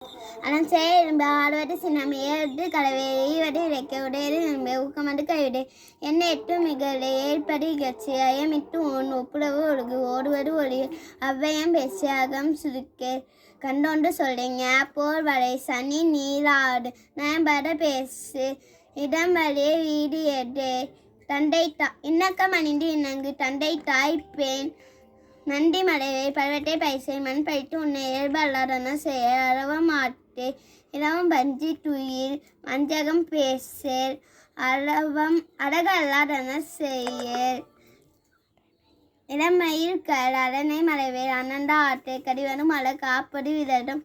அனசேர் ஆறுவட்டு சின்னமையது கலவைவடு இறைக்கவுடைய ஊக்கமது கைவிடு என்ன எட்டு மிகலை ஏற்படி கட்சியாயம் இட்டு ஒன் ஒப்புரவு ஒழுகு ஓடுவது ஒளி அவ்வையம் பேசியாகம் சுருக்கே கண்டோண்டு சொல்றீங்க போர் வரை சனி நீராடு நயம்பட பேசு இடம் வழியே வீடு எடு தண்டை இன்னக்கம் அணிந்து இணங்கு தண்டை தாய்ப்பேன் நண்டி மலைவை பழவட்டை பைசை மண் பயிட்டு உன்னை இயல்பு அல்லாதன செய்ய அறவ மாட்டே இரவம் பஞ்சி துயில் வஞ்சகம் பேசேல் அறவம் அழகு அல்லாதன செய்யல் இளமயில் கல் அரணை மலைவேல் அனண்ட ஆட்டை கடிவனும் மலை காப்பது விதடும்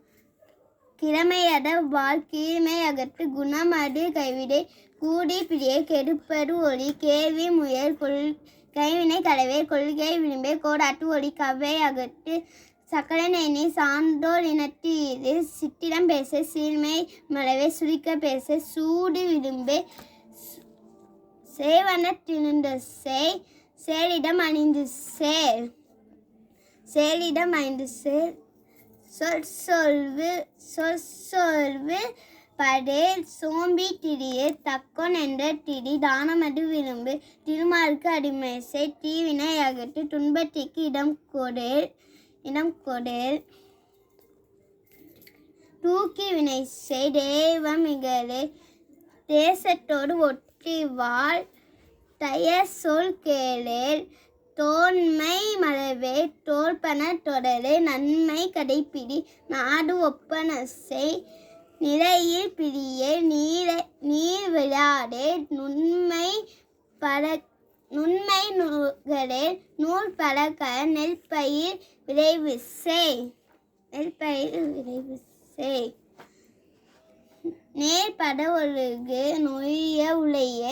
கிழமையட வாழ் கீழ்மை அகற்று குணமடு கைவிடை கூடி பிடியை கெடுப்பது ஒளி கேள்வி முயல் கைவினை கலவை கொள்கை விளிம்பை கோடாட்டு ஒளி கவ்வை அகற்று சக்கர நெய்னி சான்றோர் இனத்து இது சித்திரம் பேச சீர்மை மலவை சுரிக்க பேச சூடு விளிம்பை சேவனத்திருந்த சேலிடம் அணிந்து சேலிடம் அணிந்து சொற்சொல்வு படேல் சோம்பி திரியே தக்கோன் என்ற திரி தானமது விரும்பு திருமாலுக்கு அடிமைசை தீவினை அகற்று துன்பத்திற்கு இடம் கொடேல் தூக்கி வினை செய் தேவமிகளே தேசத்தோடு ஒற்றி வாழ் தய சொல் கேளேல் தோன்மை மலவே தோல்பன தொடரே நன்மை கடைப்பிடி நாடு ஒப்பனசை நிறையில் பிரியே நீர் விழாடே நுண்மை நுகரே நூல் பழக்க நெல்பயிர் விரைவு செய் நேர்பட ஒழுகு நொய்ய உளைய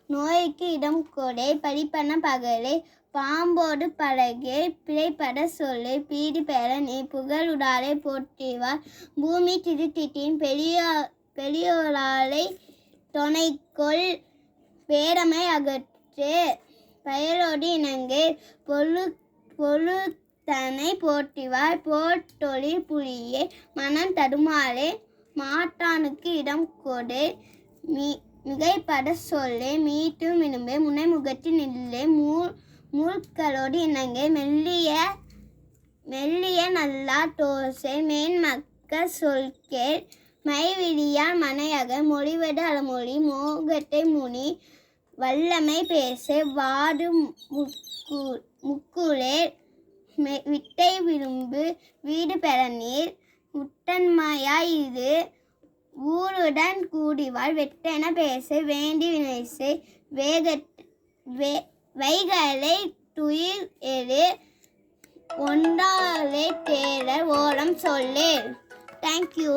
நோய்க்கு இடம் கொடை படிப்பன பகலே பாம்போடு பழகே பிழைப்பட சொல்லு பீடி பெற நீ புகழுடாரை போற்றிவார் பூமி திருத்திட்டின் பெரியோராலை துணைக்கொள் பேரமை அகற்று பெயரோடு இணங்கு பொழுத்தனை போற்றிவார் போட்டொழில் புலியே மனம் தடுமாறே மாட்டானுக்கு இடம் கொடு மிகைப்பட சொல்லே மீட்டும் விரும்பே முனை முகத்தில் நில்லே மூழ்களோடு இணங்க மெல்லிய நல்லா தோசை மேன்மக்க சொல்கேள் மைவிழியால் மனையக மொழிவடு அலமொழி மோகத்தை முனி வல்லமை பேச வாடு முக்குளே விட்டை விரும்பு வீடு பெற நீர் முட்டன்மையாய் இது ஊருடன் கூடிவாள் வெட்டென பேச வேண்டி வினைசை வைகளை துயில் எது ஒன்றாலே தேட ஓரம் சொல்லே. தேங்க்யூ.